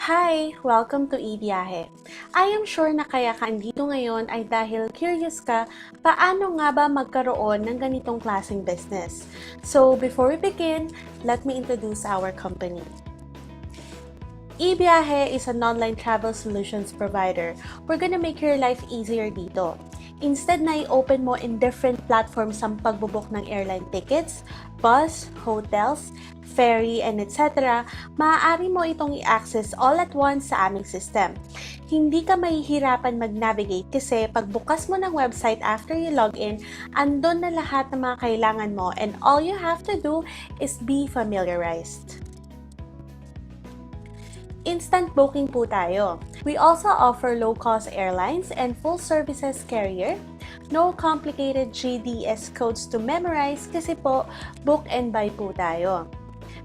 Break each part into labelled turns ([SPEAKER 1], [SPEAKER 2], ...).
[SPEAKER 1] Hi! Welcome to eBiyahe. I am sure na kaya ka andito ngayon ay dahil curious ka paano nga ba magkaroon ng ganitong klaseng business. So, before we begin, let me introduce our company. eBiyahe is an online travel solutions provider. We're gonna make your life easier dito. Instead na i-open mo in different platforms ang pagbubook ng airline tickets, bus, hotels, ferry, and etc., maaari mo itong i-access all at once sa aming system. Hindi ka mahihirapan mag-navigate kasi pagbukas mo ng website after you log in, andun na lahat ng mga kailangan mo and all you have to do is be familiarized. Instant booking po tayo. We also offer low-cost airlines and full services carrier. No complicated GDS codes to memorize kasi po book and buy po tayo.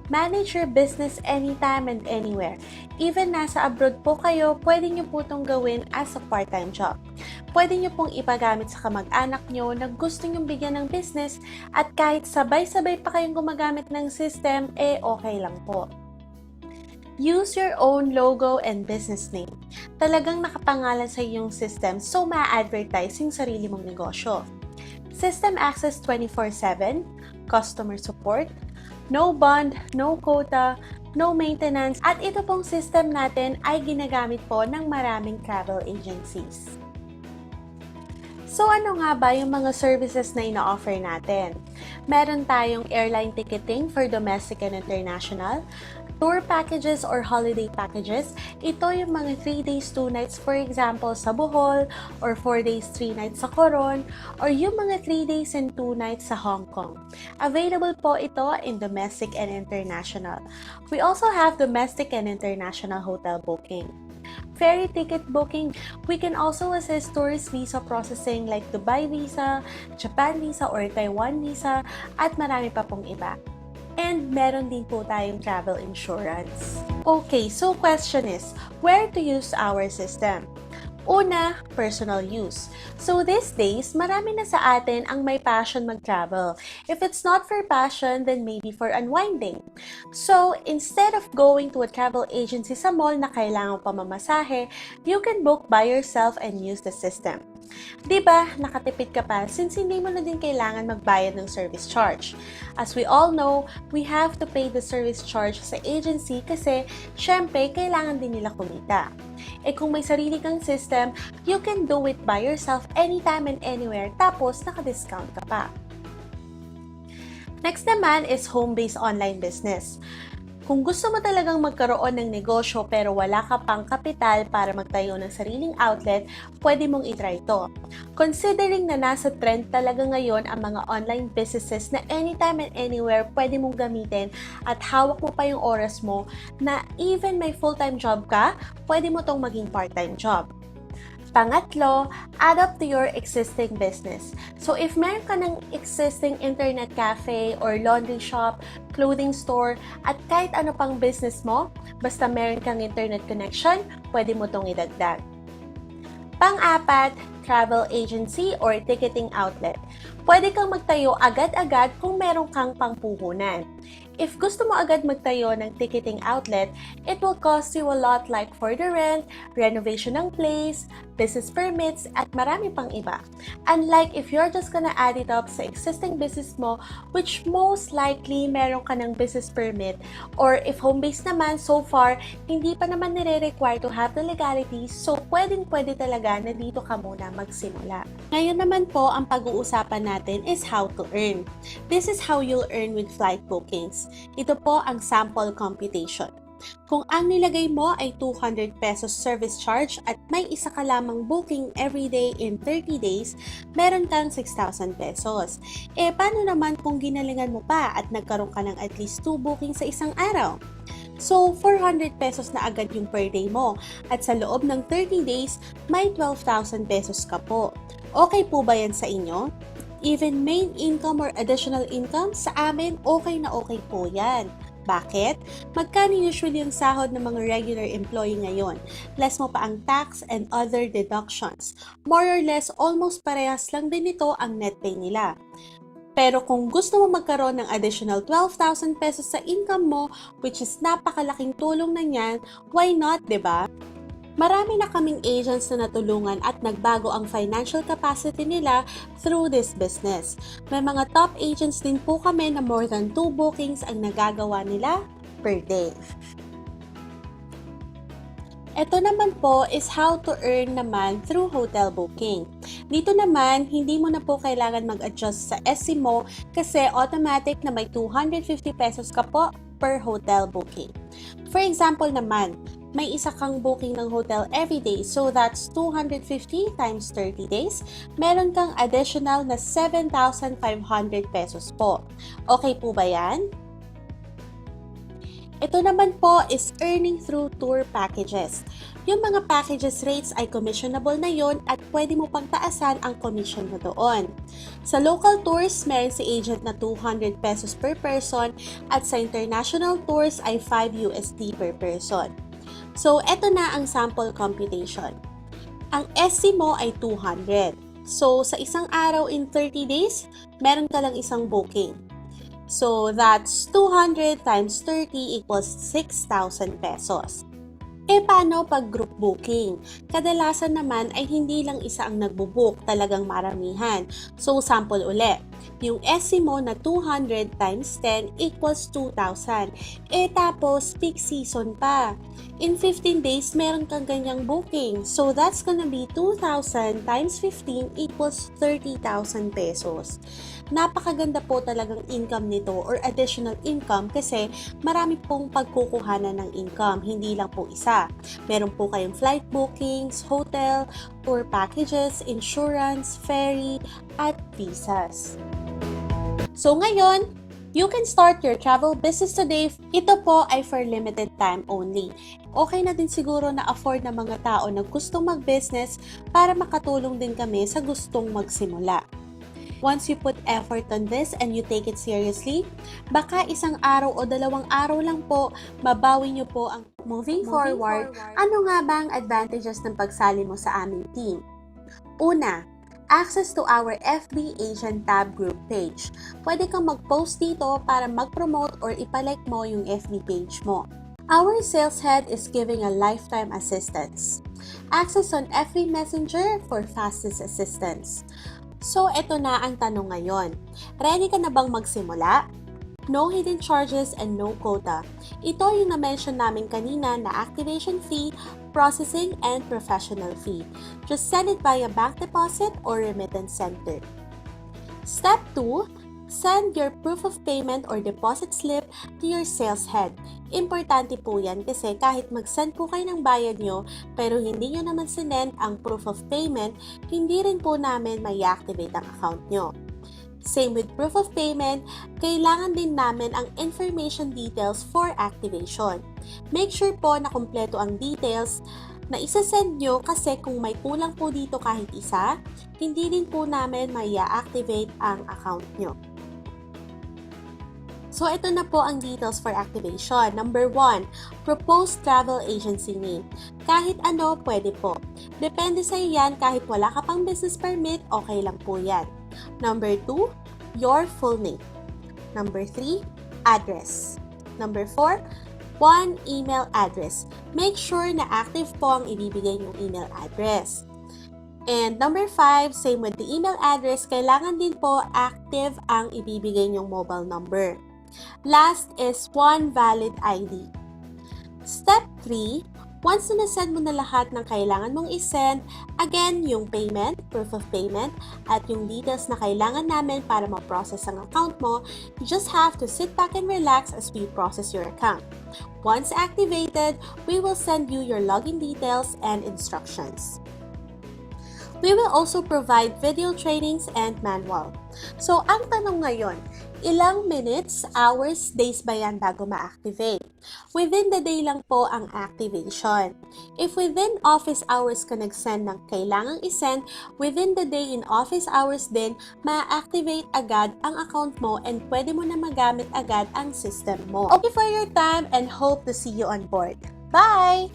[SPEAKER 1] Manage your business anytime and anywhere. Even nasa abroad po kayo, pwede nyo po itong gawin as a part-time job. Pwede nyo pong ipagamit sa kamag-anak nyo na gusto nyong bigyan ng business at kahit sabay-sabay pa kayong gumagamit ng system, okay lang po. Use your own logo and business name. Talagang nakapangalan sa iyong system so ma-advertise yung sarili mong negosyo. System access 24/7, customer support, no bond, no quota, no maintenance, at ito pong system natin ay ginagamit po ng maraming travel agencies. So ano nga ba yung mga services na ina-offer natin? Meron tayong airline ticketing for domestic and international, tour packages or holiday packages. Ito yung mga 3 days, 2 nights, for example, sa Bohol, or 4 days, 3 nights sa Coron, or yung mga 3 days and 2 nights sa Hong Kong. Available po ito in domestic and international. We also have domestic and international hotel booking. Ferry ticket booking, we can also assist tourist visa processing like Dubai visa, Japan visa, or Taiwan visa, at marami pa pong iba. And meron din po tayong travel insurance. Okay, so question is, where to use our system? Una, personal use. So these days, marami na sa atin ang may passion mag-travel. If it's not for passion, then maybe for unwinding. So instead of going to a travel agency sa mall na kailangang pamamasahe, you can book by yourself and use the system. Diba, nakatipid ka pa since hindi mo na din kailangan magbayad ng service charge. As we all know, we have to pay the service charge sa agency kasi syempre kailangan din nila kumita. Kung may sarili kang system, you can do it by yourself anytime and anywhere tapos naka-discount ka pa. Next naman is home-based online business. Kung gusto mo talagang magkaroon ng negosyo pero wala ka pang kapital para magtayo ng sariling outlet, pwede mong itry ito. Considering na nasa trend talaga ngayon ang mga online businesses na anytime and anywhere pwede mong gamitin at hawak mo pa yung oras mo na even may full-time job ka, pwede mo tong maging part-time job. Pangatlo, adapt to your existing business. So if meron ka ng existing internet cafe or laundry shop, clothing store, at kahit ano pang business mo, basta meron kang internet connection, pwede mo tong idagdag. Pang-apat, travel agency or ticketing outlet. Pwede kang magtayo agad-agad kung meron kang pangpuhunan. If gusto mo agad magtayo ng ticketing outlet, it will cost you a lot like for the rent, renovation ng place, business permits, at marami pang iba. Unlike if you're just gonna add it up sa existing business mo, which most likely meron ka ng business permit, or if home-based naman, so far, hindi pa naman nire-require to have the legalities, so pwedeng-pwede talaga na dito ka muna magsimula. Ngayon naman po, ang pag-uusapan natin is how to earn. This is how you'll earn with flight bookings. Ito po ang sample computation. Kung ang nilagay mo ay 200 pesos service charge at may isa ka lamang booking every day in 30 days, meron kang 6,000 pesos. Paano naman kung ginalingan mo pa at nagkaroon ka ng at least 2 bookings sa isang araw? So, 400 pesos na agad yung per day mo at sa loob ng 30 days, may 12,000 pesos ka po. Okay po ba yan sa inyo? Even main income or additional income, sa amin, okay na okay po yan. Bakit? Magkano usually yung sahod ng mga regular employee ngayon? Less mo pa ang tax and other deductions. More or less, almost parehas lang din ito ang net pay nila. Pero kung gusto mo magkaroon ng additional 12,000 pesos sa income mo, which is napakalaking tulong na yan, why not, 'di ba? Marami na kaming agents na natulungan at nagbago ang financial capacity nila through this business. May mga top agents din po kami na more than 2 bookings ang nagagawa nila per day. Ito naman po is how to earn naman through hotel booking. Dito naman, hindi mo na po kailangan mag-adjust sa SC mo kasi automatic na may 250 pesos ka po per hotel booking. For example naman, may isa kang booking ng hotel every day, so that's 250 times 30 days. Meron kang additional na 7,500 pesos po. Okay po ba yan? Ito naman po is earning through tour packages. Yung mga packages rates ay commissionable na yon at pwede mo pang taasan ang commission mo doon. Sa local tours, meron si agent na 200 pesos per person at sa international tours ay 5 USD per person. So, eto na ang sample computation. Ang SC mo ay 200. So, sa isang araw in 30 days, meron ka lang isang booking. So, that's 200 times 30 equals 6,000 pesos. Paano pag group booking? Kadalasan naman ay hindi lang isa ang nagbo-book, talagang maramihan. So, sample uli. Yung SC mo na 200 times 10 equals 2,000. Tapos, peak season pa. In 15 days, meron kang ganyang booking. So, that's gonna be 2,000 times 15 equals 30,000 pesos. Napakaganda po talagang income nito or additional income kasi marami pong pagkukuhanan ng income, hindi lang po isa. Meron po kayong flight bookings, hotel, tour packages, insurance, ferry, at visas. So ngayon, you can start your travel business today. Ito po ay for limited time only. Okay na din siguro na afford ng mga tao na gustong mag-business para makatulong din kami sa gustong magsimula. Once you put effort on this and you take it seriously, baka isang araw o 2 araw lang po, mabawi nyo po ang moving forward. Ano nga ba ang advantages ng pagsali mo sa aming team? Una, access to our FB Agent Tab group page. Pwede kang mag-post dito para mag-promote or ipalike mo yung FB page mo. Our sales head is giving a lifetime assistance. Access on FB Messenger for fastest assistance. So, eto na ang tanong ngayon. Ready ka na bang magsimula? No hidden charges and no quota. Ito yung na-mention namin kanina na activation fee, processing, and professional fee. Just send it via bank deposit or remittance center. Step 2, send your proof of payment or deposit slip to your sales head. Importante po yan kasi kahit mag-send po kayo ng bayad nyo pero hindi nyo naman sinend ang proof of payment, hindi rin po namin may-activate ang account nyo. Same with proof of payment, kailangan din namin ang information details for activation. Make sure po na kumpleto ang details na isa-send nyo kasi kung may kulang po dito kahit isa, hindi din po namin may-activate ang account nyo. So, ito na po ang details for activation. Number 1, proposed travel agency name. Kahit ano, pwede po. Depende sa iyo yan, kahit wala ka pang business permit, okay lang po yan. Number 2, your full name. Number 3, address. Number 4, 1 email address. Make sure na active po ang ibibigay yung email address. And number 5, same with the email address, kailangan din po active ang ibibigay nyong mobile number. Last is 1 valid ID. Step 3, once na nasend mo na lahat ng kailangan mong isend, again, yung payment, proof of payment, at yung details na kailangan namin para ma-process ang account mo, you just have to sit back and relax as we process your account. Once activated, we will send you your login details and instructions. We will also provide video trainings and manual. So, ang tanong ngayon, ilang minutes, hours, days ba yan bago ma-activate? Within the day lang po ang activation. If within office hours ka nag-send ng kailangang isend, within the day in office hours din, ma-activate agad ang account mo and pwede mo na magamit agad ang system mo. Okay for your time and hope to see you on board. Bye!